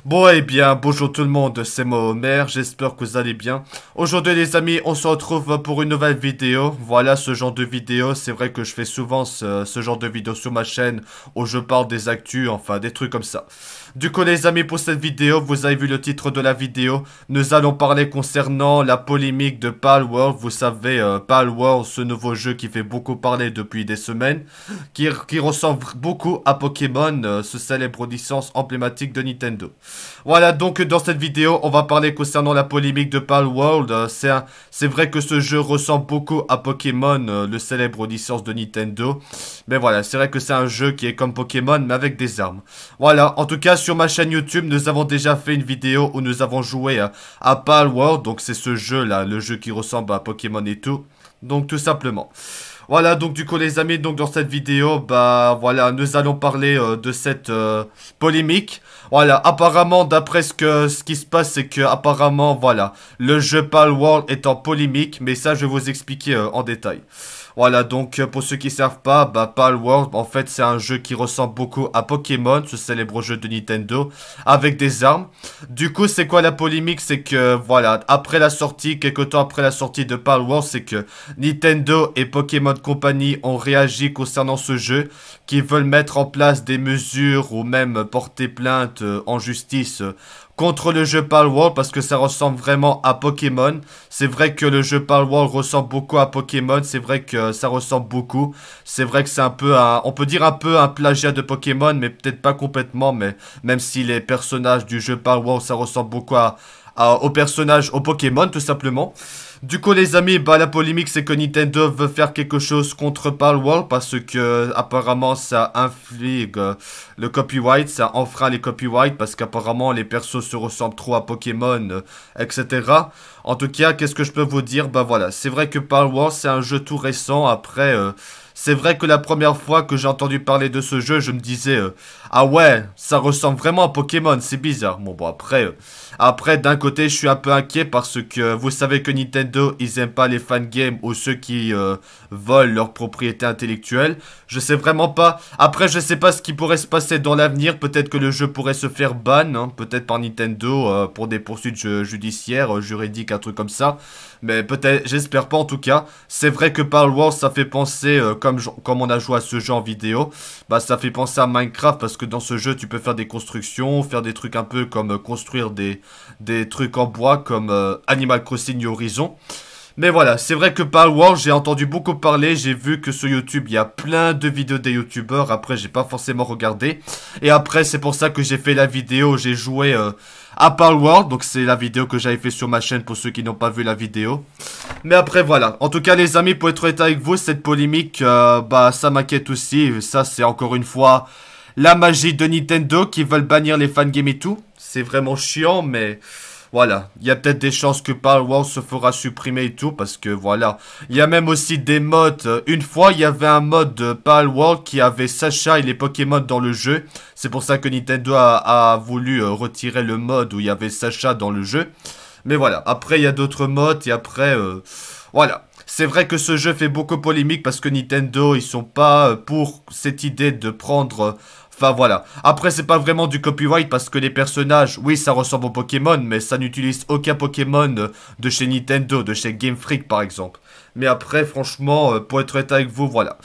Bon eh bien, bonjour tout le monde, c'est moi Homer, j'espère que vous allez bien. Aujourd'hui les amis, on se retrouve pour une nouvelle vidéo. Voilà ce genre de vidéo, c'est vrai que je fais souvent ce genre de vidéo sur ma chaîne où je parle des actus, enfin des trucs comme ça. Du coup les amis, pour cette vidéo, vous avez vu le titre de la vidéo. Nous allons parler concernant la polémique de Palworld. Vous savez, Palworld, ce nouveau jeu qui fait beaucoup parler depuis des semaines, qui ressemble beaucoup à Pokémon, ce célèbre licence emblématique de Nintendo. Voilà, donc dans cette vidéo, on va parler concernant la polémique de Palworld. C'est vrai que ce jeu ressemble beaucoup à Pokémon, le célèbre licence de Nintendo. Mais voilà, c'est vrai que c'est un jeu qui est comme Pokémon, mais avec des armes. Voilà, en tout cas, sur ma chaîne YouTube, nous avons déjà fait une vidéo où nous avons joué à Palworld. Donc c'est ce jeu-là, le jeu qui ressemble à Pokémon et tout. Donc tout simplement. Voilà, donc du coup les amis, donc dans cette vidéo, bah voilà, nous allons parler de cette polémique. Voilà, apparemment, d'après ce qui se passe, c'est que apparemment, voilà, le jeu Palworld est en polémique, mais ça je vais vous expliquer en détail. Voilà, donc pour ceux qui ne savent pas, bah, Palworld, en fait, c'est un jeu qui ressemble beaucoup à Pokémon, ce célèbre jeu de Nintendo, avec des armes. Du coup, c'est quoi la polémique? C'est que, voilà, après la sortie, quelques temps après la sortie de Palworld, c'est que Nintendo et Pokémon Company ont réagi concernant ce jeu, qui veulent mettre en place des mesures ou même porter plainte en justice contre le jeu Palworld parce que ça ressemble vraiment à Pokémon. C'est vrai que le jeu Palworld ressemble beaucoup à Pokémon, c'est vrai que ça ressemble beaucoup. C'est vrai que c'est un peu on peut dire un peu un plagiat de Pokémon, mais peut-être pas complètement, mais même si les personnages du jeu Palworld, ça ressemble beaucoup aux personnages, aux Pokémon tout simplement. Du coup les amis, bah la polémique c'est que Nintendo veut faire quelque chose contre Palworld parce que apparemment ça inflige le copyright, ça enfreint les copyrights parce qu'apparemment les persos se ressemblent trop à Pokémon, etc. En tout cas, qu'est-ce que je peux vous dire? Bah voilà, c'est vrai que Palworld c'est un jeu tout récent, après c'est vrai que la première fois que j'ai entendu parler de ce jeu, je me disais ah ouais, ça ressemble vraiment à Pokémon, c'est bizarre. Bon après d'un côté, je suis un peu inquiet parce que vous savez que Nintendo, ils aiment pas les fangames ou ceux qui volent leur propriété intellectuelle. Je sais vraiment pas. Après, je sais pas ce qui pourrait se passer dans l'avenir. Peut-être que le jeu pourrait se faire ban, hein, peut-être par Nintendo pour des poursuites judiciaires, juridiques, un truc comme ça. Mais peut-être, j'espère pas en tout cas. C'est vrai que Palworld, ça fait penser, comme on a joué à ce jeu en vidéo, bah ça fait penser à Minecraft parce que dans ce jeu, tu peux faire des constructions, faire des trucs un peu comme construire des trucs en bois comme Animal Crossing New Horizon. Mais voilà, c'est vrai que Palworld, j'ai entendu beaucoup parler, j'ai vu que sur YouTube, il y a plein de vidéos des youtubeurs, après j'ai pas forcément regardé. Et après, c'est pour ça que j'ai fait la vidéo, j'ai joué à Palworld, donc c'est la vidéo que j'avais fait sur ma chaîne pour ceux qui n'ont pas vu la vidéo. Mais après, voilà. En tout cas, les amis, pour être honnête avec vous, cette polémique, bah ça m'inquiète aussi. Ça, c'est encore une fois la magie de Nintendo qui veulent bannir les fangames et tout. C'est vraiment chiant, mais... Voilà, il y a peut-être des chances que Palworld se fera supprimer et tout, parce que voilà. Il y a même aussi des mods. Une fois, il y avait un mode de Palworld qui avait Sacha et les Pokémon dans le jeu. C'est pour ça que Nintendo a voulu retirer le mode où il y avait Sacha dans le jeu. Mais voilà, après il y a d'autres mods et après... voilà. C'est vrai que ce jeu fait beaucoup polémique parce que Nintendo, ils sont pas pour cette idée de prendre... Enfin voilà. Après c'est pas vraiment du copyright parce que les personnages, oui ça ressemble aux Pokémon, mais ça n'utilise aucun Pokémon de chez Nintendo, de chez Game Freak par exemple. Mais après franchement, pour être honnête avec vous, voilà.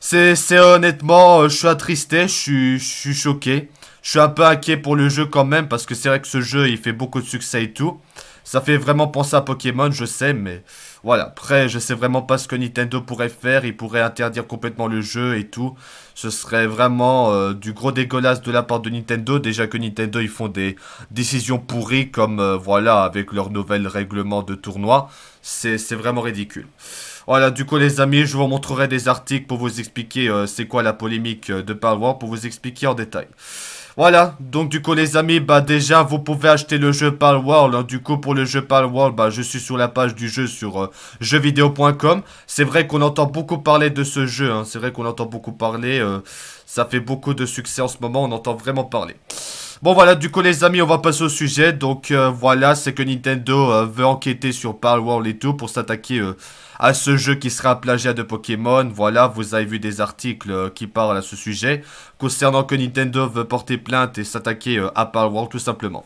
C'est honnêtement, je suis attristé, je suis choqué. Je suis un peu inquiet pour le jeu quand même parce que c'est vrai que ce jeu il fait beaucoup de succès et tout. Ça fait vraiment penser à Pokémon, je sais, mais voilà. Après, je sais vraiment pas ce que Nintendo pourrait faire. Il pourrait interdire complètement le jeu et tout. Ce serait vraiment du gros dégueulasse de la part de Nintendo. Déjà que Nintendo, ils font des décisions pourries comme, voilà, avec leur nouvel règlement de tournoi. C'est vraiment ridicule. Voilà, du coup, les amis, je vous montrerai des articles pour vous expliquer c'est quoi la polémique de Palworld, pour vous expliquer en détail. Voilà, donc du coup les amis, bah déjà vous pouvez acheter le jeu Palworld, hein. Du coup pour le jeu Palworld, bah je suis sur la page du jeu sur jeuxvideo.com. C'est vrai qu'on entend beaucoup parler de ce jeu, hein. C'est vrai qu'on entend beaucoup parler, ça fait beaucoup de succès en ce moment, on entend vraiment parler. Bon voilà, du coup les amis, on va passer au sujet. Donc voilà, c'est que Nintendo veut enquêter sur Palworld et tout pour s'attaquer à ce jeu qui sera un plagiat de Pokémon. Voilà, vous avez vu des articles qui parlent à ce sujet concernant que Nintendo veut porter plainte et s'attaquer à Palworld tout simplement.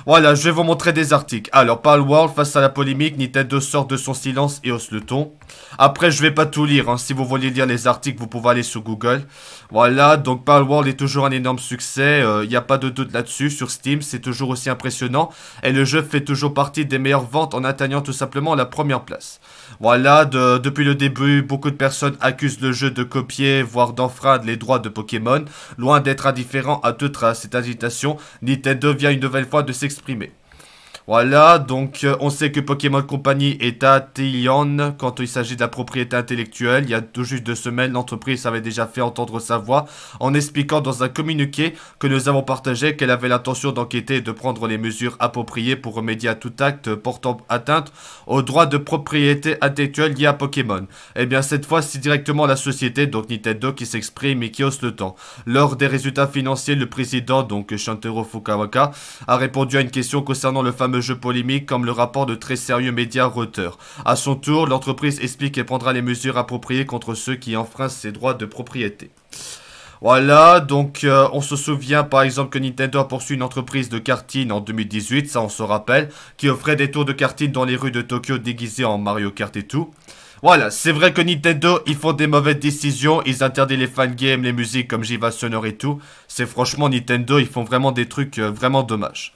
Voilà, je vais vous montrer des articles. Alors, Palworld, face à la polémique, Nintendo sort de son silence et hausse le ton. Après, je vais pas tout lire, hein. Si vous voulez lire les articles, vous pouvez aller sur Google. Voilà, donc Palworld est toujours un énorme succès. Il n'y a pas de doute là-dessus. Sur Steam, c'est toujours aussi impressionnant. Et le jeu fait toujours partie des meilleures ventes en atteignant tout simplement la première place. Voilà, depuis le début, beaucoup de personnes accusent le jeu de copier, voire d'enfreindre les droits de Pokémon. Loin d'être indifférent à toute cette agitation, Nintendo vient une nouvelle fois de s'exprimer. Voilà, donc on sait que Pokémon Company est à Tilian quand il s'agit de la propriété intellectuelle. Il y a tout juste 2 semaines, l'entreprise avait déjà fait entendre sa voix en expliquant dans un communiqué que nous avons partagé qu'elle avait l'intention d'enquêter et de prendre les mesures appropriées pour remédier à tout acte portant atteinte aux droits de propriété intellectuelle liés à Pokémon. Et bien cette fois, c'est directement la société, donc Nintendo, qui s'exprime et qui hausse le temps. Lors des résultats financiers, le président, donc Shantaro Fukawa, a répondu à une question concernant le fameux jeu polémique comme le rapport de très sérieux médias Reuters. À son tour, l'entreprise explique qu'elle prendra les mesures appropriées contre ceux qui enfreignent ses droits de propriété. Voilà, donc on se souvient par exemple que Nintendo a poursuivi une entreprise de karting en 2018, ça on se rappelle, qui offrait des tours de karting dans les rues de Tokyo déguisés en Mario Kart et tout. Voilà, c'est vrai que Nintendo, ils font des mauvaises décisions, ils interdisent les fangames, les musiques comme Jiva Sonore et tout. C'est franchement Nintendo, ils font vraiment des trucs vraiment dommages.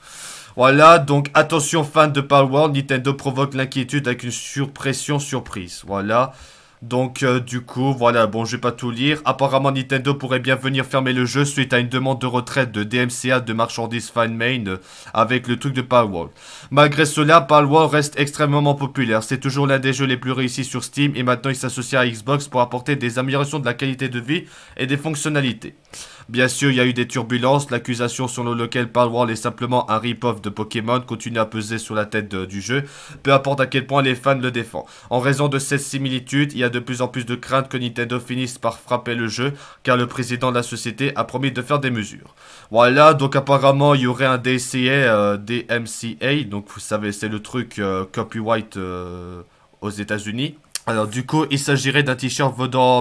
Voilà, donc attention fans de Palworld, Nintendo provoque l'inquiétude avec une surpression surprise. Voilà. Donc du coup, voilà, bon, je vais pas tout lire. Apparemment, Nintendo pourrait bien venir fermer le jeu suite à une demande de retraite de DMCA de marchandises FanMain avec le truc de Palworld. Malgré cela, Palworld reste extrêmement populaire. C'est toujours l'un des jeux les plus réussis sur Steam et maintenant il s'associe à Xbox pour apporter des améliorations de la qualité de vie et des fonctionnalités. Bien sûr, il y a eu des turbulences. L'accusation selon laquelle Palworld est simplement un rip-off de Pokémon continue à peser sur la tête du jeu, peu importe à quel point les fans le défendent. En raison de cette similitude, il y a de plus en plus de craintes que Nintendo finisse par frapper le jeu, car le président de la société a promis de faire des mesures. Voilà, donc apparemment, il y aurait un DMCA, donc vous savez, c'est le truc copyright aux États-Unis. Alors du coup, il s'agirait d'un t-shirt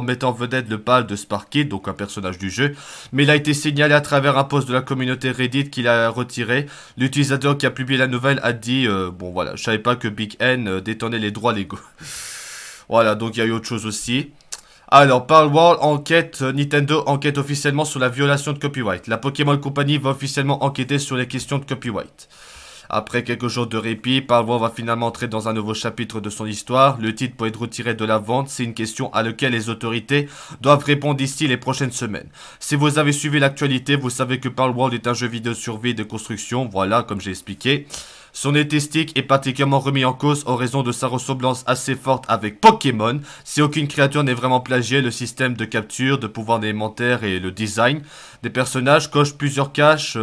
mettant en vedette le pal de Sparky, donc un personnage du jeu, mais il a été signalé à travers un post de la communauté Reddit qu'il a retiré. L'utilisateur qui a publié la nouvelle a dit bon voilà, je savais pas que Big N détenait les droits légaux. Voilà, donc il y a eu autre chose aussi. Alors, Palworld enquête, Nintendo enquête officiellement sur la violation de copyright. La Pokémon Company va officiellement enquêter sur les questions de copyright. Après quelques jours de répit, Palworld va finalement entrer dans un nouveau chapitre de son histoire. Le titre peut être retiré de la vente, c'est une question à laquelle les autorités doivent répondre d'ici les prochaines semaines. Si vous avez suivi l'actualité, vous savez que Palworld est un jeu vidéo de survie et de construction, voilà, comme j'ai expliqué. Son esthétique est particulièrement remis en cause en raison de sa ressemblance assez forte avec Pokémon. Si aucune créature n'est vraiment plagiée, le système de capture, de pouvoir d'élémentaire et le design des personnages cochent plusieurs cases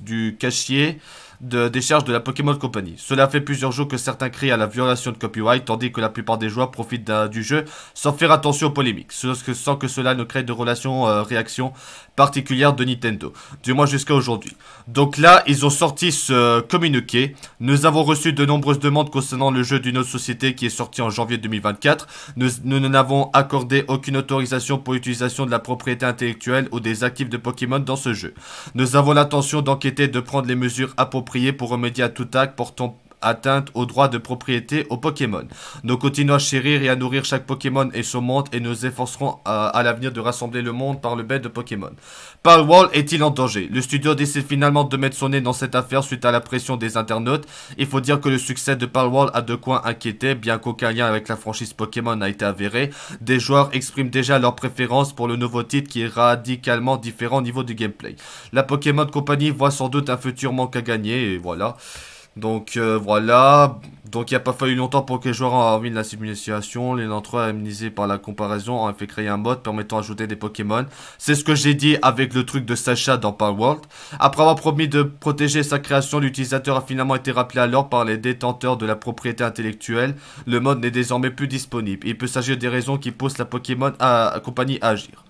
du cachier des charges de la Pokémon Company. Cela fait plusieurs jours que certains crient à la violation de copyright, tandis que la plupart des joueurs profitent du jeu sans faire attention aux polémiques, sans que cela ne crée de relation-réaction particulière de Nintendo, du moins jusqu'à aujourd'hui. Donc là, ils ont sorti ce communiqué. Nous avons reçu de nombreuses demandes concernant le jeu d'une autre société qui est sorti en janvier 2024. Nous n'avons accordé aucune autorisation pour l'utilisation de la propriété intellectuelle ou des actifs de Pokémon dans ce jeu. Nous avons l'intention d'enquêter et de prendre les mesures appropriées pour remédier à tout acte portant atteinte aux droits de propriété aux Pokémon. Nous continuons à chérir et à nourrir chaque Pokémon et son monde et nous efforcerons à l'avenir de rassembler le monde par le biais de Pokémon. Palworld est-il en danger? Le studio décide finalement de mettre son nez dans cette affaire suite à la pression des internautes. Il faut dire que le succès de Palworld a de quoi inquiéter, bien qu'aucun lien avec la franchise Pokémon n'a été avéré. Des joueurs expriment déjà leur préférence pour le nouveau titre qui est radicalement différent au niveau du gameplay. La Pokémon Company voit sans doute un futur manque à gagner et voilà. Donc voilà, donc il n'y a pas fallu longtemps pour que les joueurs aient envie de la simulation. Les d'entre eux amusés par la comparaison ont fait créer un mode permettant d'ajouter des Pokémon. C'est ce que j'ai dit avec le truc de Sacha dans Palworld. Après avoir promis de protéger sa création, l'utilisateur a finalement été rappelé à l'ordre par les détenteurs de la propriété intellectuelle. Le mode n'est désormais plus disponible. Il peut s'agir des raisons qui poussent la Pokémon compagnie à agir.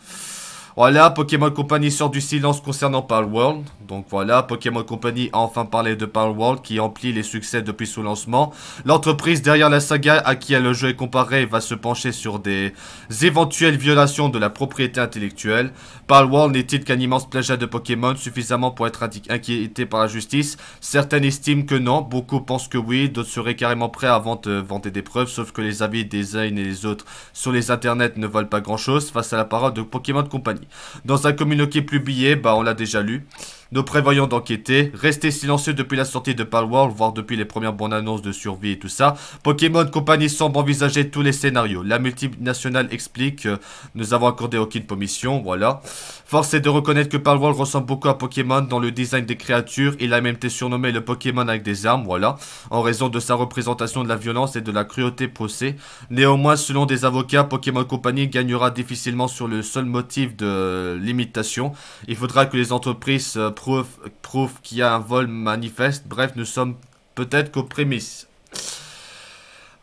Voilà, Pokémon Company sort du silence concernant Palworld. Donc voilà, Pokémon Company a enfin parlé de Palworld qui emplit les succès depuis son lancement. L'entreprise derrière la saga à qui le jeu est comparé va se pencher sur des éventuelles violations de la propriété intellectuelle. Palworld n'est-il qu'un immense plagiat de Pokémon suffisamment pour être inquiété par la justice? Certains estiment que non, beaucoup pensent que oui, d'autres seraient carrément prêts à vanter des preuves, sauf que les avis des uns et des autres sur les internets ne valent pas grand chose face à la parole de Pokémon Company. Dans un communiqué publié, on l'a déjà lu. Nous prévoyons d'enquêter, rester silencieux depuis la sortie de Palworld, voire depuis les premières bonnes annonces de survie et tout ça. Pokémon Company semble envisager tous les scénarios. La multinationale explique nous avons accordé aucune permission, voilà. Force est de reconnaître que Palworld ressemble beaucoup à Pokémon dans le design des créatures. Il a même été surnommé le Pokémon avec des armes, voilà. En raison de sa représentation de la violence et de la cruauté poussée. Néanmoins, selon des avocats, Pokémon Company gagnera difficilement sur le seul motif de l'imitation. Il faudra que les entreprises prouve qu'il y a un vol manifeste. Bref, nous sommes peut-être qu'aux prémices.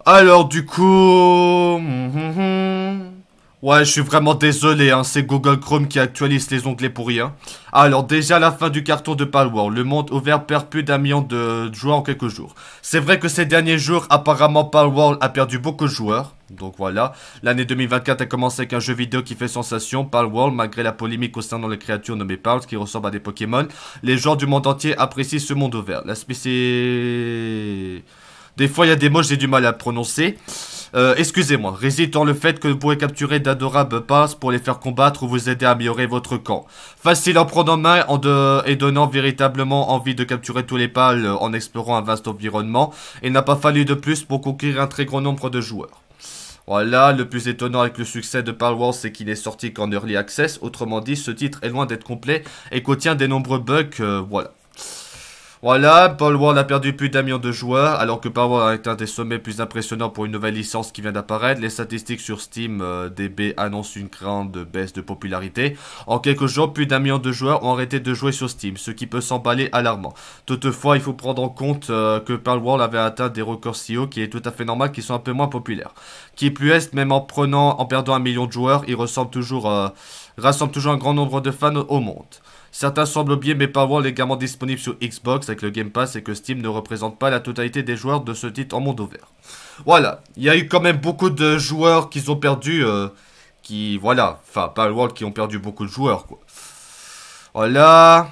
Alors du coup... Ouais, je suis vraiment désolé, hein, c'est Google Chrome qui actualise les onglets pour rien. Alors déjà, la fin du carton de Palworld, le monde ouvert perd plus d'1 million de joueurs en quelques jours. C'est vrai que ces derniers jours, apparemment Palworld a perdu beaucoup de joueurs. Donc voilà, l'année 2024 a commencé avec un jeu vidéo qui fait sensation, Palworld, malgré la polémique concernant les créatures nommées Pals qui ressemblent à des Pokémon. Les joueurs du monde entier apprécient ce monde ouvert. La spécialité... Des fois, il y a des mots, j'ai du mal à prononcer. Excusez-moi, réside dans le fait que vous pouvez capturer d'adorables passes pour les faire combattre ou vous aider à améliorer votre camp. Facile à prendre en main et donnant véritablement envie de capturer tous les pals en explorant un vaste environnement. Il n'a pas fallu de plus pour conquérir un très grand nombre de joueurs. Voilà, le plus étonnant avec le succès de Palworld, c'est qu'il est sorti qu'en Early Access. Autrement dit, ce titre est loin d'être complet et contient des nombreux bugs, voilà. Voilà, Palworld a perdu plus d'1 million de joueurs, alors que Palworld a été un des sommets plus impressionnants pour une nouvelle licence qui vient d'apparaître. Les statistiques sur Steam DB annoncent une grande baisse de popularité. En quelques jours, plus d'1 million de joueurs ont arrêté de jouer sur Steam, ce qui peut sembler alarmant. Toutefois, il faut prendre en compte que Palworld avait atteint des records si hauts, qui est tout à fait normal qu'ils soient un peu moins populaires. Qui plus est, même en perdant 1 million de joueurs, il rassemble toujours un grand nombre de fans au monde. Certains semblent oublier, mais Palworld est également disponible sur Xbox avec le Game Pass et que Steam ne représente pas la totalité des joueurs de ce titre en monde ouvert. Voilà, il y a eu quand même beaucoup de joueurs qui ont perdu, Palworld qui ont perdu beaucoup de joueurs, quoi. Voilà.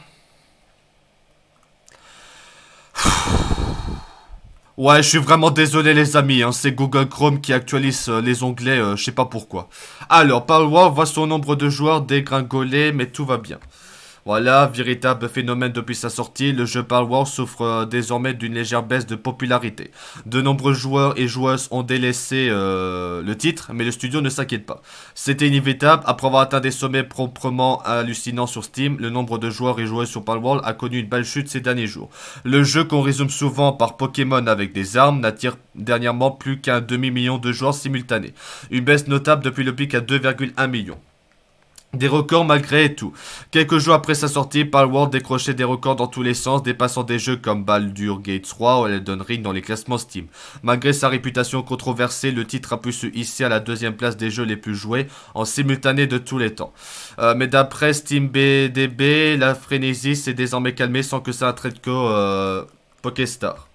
Ouais, je suis vraiment désolé les amis, hein, c'est Google Chrome qui actualise les onglets, je sais pas pourquoi. Alors, Palworld voit son nombre de joueurs dégringoler, mais tout va bien. Voilà, véritable phénomène depuis sa sortie, le jeu Palworld souffre désormais d'une légère baisse de popularité. De nombreux joueurs et joueuses ont délaissé le titre, mais le studio ne s'inquiète pas. C'était inévitable, après avoir atteint des sommets proprement hallucinants sur Steam, le nombre de joueurs et joueuses sur Palworld a connu une belle chute ces derniers jours. Le jeu qu'on résume souvent par Pokémon avec des armes n'attire dernièrement plus qu'un demi-million de joueurs simultanés. Une baisse notable depuis le pic à 2,1 millions. Des records malgré tout. Quelques jours après sa sortie, Palworld décrochait des records dans tous les sens, dépassant des jeux comme Baldur's Gate 3 ou Elden Ring dans les classements Steam. Malgré sa réputation controversée, le titre a pu se hisser à la 2e place des jeux les plus joués en simultané de tous les temps. Mais d'après Steam BDB, la frénésie s'est désormais calmée sans que ça entraîne que Pokéstar.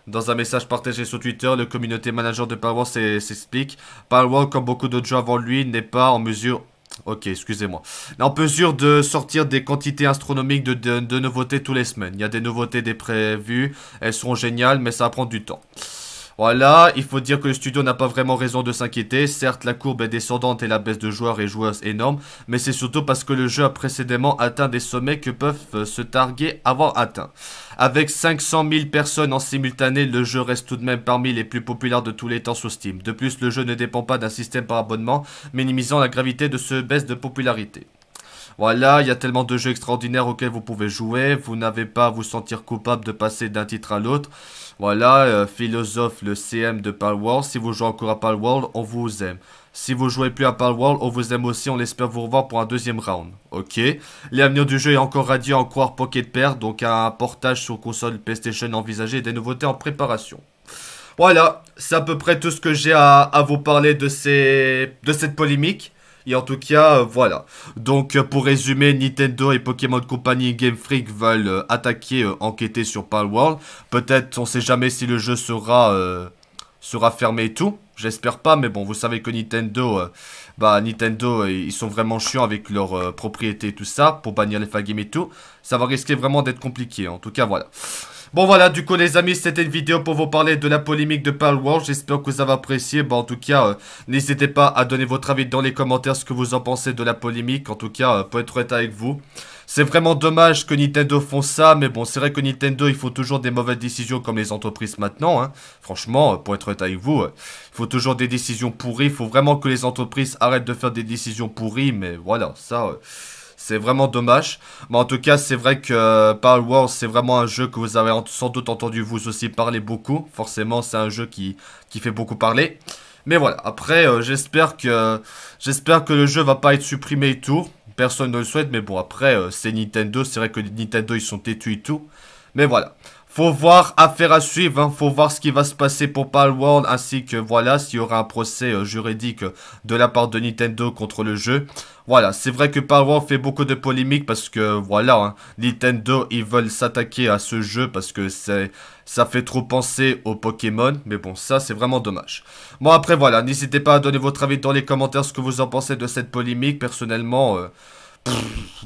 Dans un message partagé sur Twitter, le community manager de Palworld s'explique. Palworld, comme beaucoup d'autres jeux avant lui, n'est pas en mesure... Ok, excusez-moi. En mesure de sortir des quantités astronomiques de nouveautés tous les semaines. Il y a des nouveautés des prévues, elles seront géniales, mais ça va prendre du temps. Voilà, il faut dire que le studio n'a pas vraiment raison de s'inquiéter. Certes, la courbe est descendante et la baisse de joueurs et joueuses énorme, mais c'est surtout parce que le jeu a précédemment atteint des sommets que peuvent se targuer avoir atteint. Avec 500 000 personnes en simultané, le jeu reste tout de même parmi les plus populaires de tous les temps sur Steam. De plus, le jeu ne dépend pas d'un système par abonnement, minimisant la gravité de ce baisse de popularité. Voilà, il y a tellement de jeux extraordinaires auxquels vous pouvez jouer, vous n'avez pas à vous sentir coupable de passer d'un titre à l'autre. Voilà, Philosophe, le CM de Palworld, si vous jouez encore à Palworld, on vous aime. Si vous jouez plus à Palworld, on vous aime aussi, on espère vous revoir pour un deuxième round. Ok. L'avenir du jeu est encore radieux à en croire Pocket Pair, donc un portage sur console PlayStation envisagé et des nouveautés en préparation. Voilà, c'est à peu près tout ce que j'ai à vous parler de cette polémique. Et en tout cas, voilà. Donc, pour résumer, Nintendo et Pokémon Company Game Freak veulent attaquer, enquêter sur Palworld. Peut-être, on sait jamais si le jeu sera fermé et tout. J'espère pas, mais bon, vous savez que Nintendo, ils sont vraiment chiants avec leurs propriétés et tout ça, pour bannir les fan games et tout. Ça va risquer vraiment d'être compliqué, en tout cas, voilà. Bon voilà, du coup les amis, c'était une vidéo pour vous parler de la polémique de Palworld. J'espère que vous avez apprécié. Bon en tout cas, n'hésitez pas à donner votre avis dans les commentaires ce que vous en pensez de la polémique. En tout cas, pour être honnête avec vous, c'est vraiment dommage que Nintendo font ça. Mais bon, c'est vrai que Nintendo, ils font toujours des mauvaises décisions comme les entreprises maintenant. Hein. Franchement, pour être honnête avec vous, il faut toujours des décisions pourries. Il faut vraiment que les entreprises arrêtent de faire des décisions pourries. Mais voilà, ça... c'est vraiment dommage. Mais en tout cas, c'est vrai que Palworld, c'est vraiment un jeu que vous avez sans doute entendu vous aussi parler beaucoup. Forcément, c'est un jeu qui fait beaucoup parler. Mais voilà, après, j'espère que le jeu va pas être supprimé et tout. Personne ne le souhaite, mais bon, après, c'est Nintendo. C'est vrai que Nintendo, ils sont têtus et tout. Mais voilà. Faut voir, affaire à suivre, hein. Faut voir ce qui va se passer pour Palworld, ainsi que voilà, s'il y aura un procès juridique de la part de Nintendo contre le jeu. Voilà, c'est vrai que Palworld fait beaucoup de polémiques parce que voilà, hein, Nintendo, ils veulent s'attaquer à ce jeu parce que ça fait trop penser aux Pokémon, mais bon, ça c'est vraiment dommage. Bon après voilà, n'hésitez pas à donner votre avis dans les commentaires ce que vous en pensez de cette polémique, personnellement...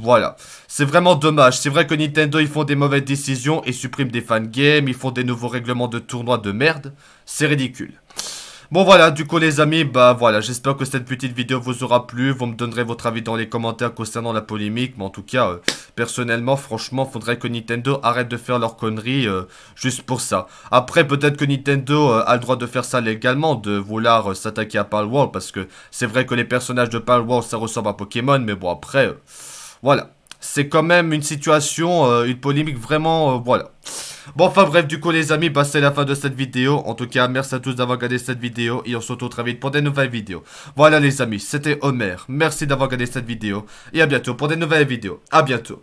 voilà, c'est vraiment dommage. C'est vrai que Nintendo ils font des mauvaises décisions et suppriment des fangames, ils font des nouveaux règlements de tournois de merde. C'est ridicule. Bon voilà, du coup les amis, bah voilà, j'espère que cette petite vidéo vous aura plu. Vous me donnerez votre avis dans les commentaires concernant la polémique. Mais en tout cas, personnellement, franchement, faudrait que Nintendo arrête de faire leurs conneries juste pour ça. Après, peut-être que Nintendo a le droit de faire ça légalement, de vouloir s'attaquer à Palworld. Parce que c'est vrai que les personnages de Palworld, ça ressemble à Pokémon. Mais bon, après, voilà. C'est quand même une situation, une polémique vraiment, voilà. Bon, enfin bref, du coup les amis, bah, c'est la fin de cette vidéo. En tout cas, merci à tous d'avoir regardé cette vidéo et on se retrouve très vite pour des nouvelles vidéos. Voilà les amis, c'était Homer. Merci d'avoir regardé cette vidéo et à bientôt pour des nouvelles vidéos. À bientôt.